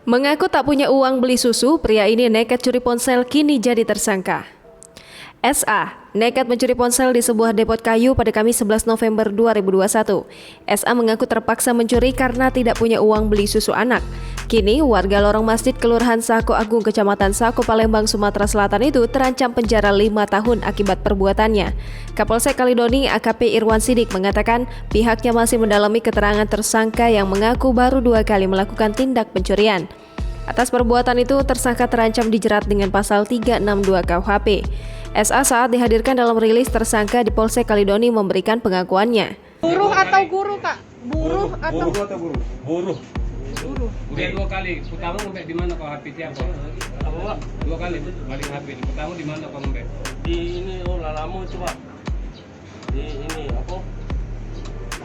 Mengaku tak punya uang beli susu, pria ini nekat curi ponsel kini jadi tersangka. SA nekat mencuri ponsel di sebuah depot kayu pada Kamis 11 November 2021. SA mengaku terpaksa mencuri karena tidak punya uang beli susu anak. Kini, warga lorong masjid Kelurahan Sako Agung, Kecamatan Sako, Palembang, Sumatera Selatan itu terancam penjara 5 tahun akibat perbuatannya. Kapolsek Kalidoni AKP Irwan Sidik mengatakan pihaknya masih mendalami keterangan tersangka yang mengaku baru 2 kali melakukan tindak pencurian. Atas perbuatan itu, tersangka terancam dijerat dengan pasal 362 KUHP. SA saat dihadirkan dalam rilis tersangka di Polsek Kalidoni memberikan pengakuannya. Buruh atau guru, Kak? Buruh atau guru? Buruh. Udah 2 kali. Pertama ngombe di mana kau HP apa? Apa, Pak? 2 kali balik HP. Pertama di mana kau ngombe? Di ini Lalamu itu, Pak. Di ini apa?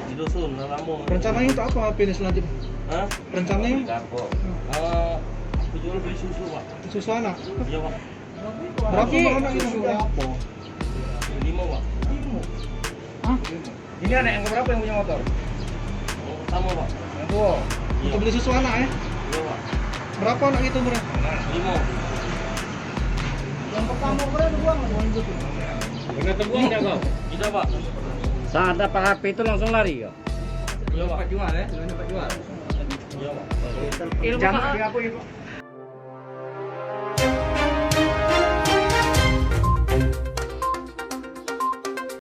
Di dusun Lalamu. Rencananya untuk apa HP ini selanjutnya? Hah? Rencananya? Aku jual beli susu, Pak. Susu anak? Iya, Pak. Berapa anak itu? 5, Pak. Hah? Ini anak yang berapa yang punya motor? Yang pertama, Pak. Yang tua. Iya. Untuk beli susu anak ya? Iya, Pak. Berapa anak itu umurnya? 5. Yang pertama umurnya dibuang atau uang itu? Pernah terbuang enggak kau? Tidak, Pak. Saat dapat HP itu langsung lari ya? Iya, Pak. Jual ya? Dapat jual. Iya, Pak. Jam berapa ya, Pak?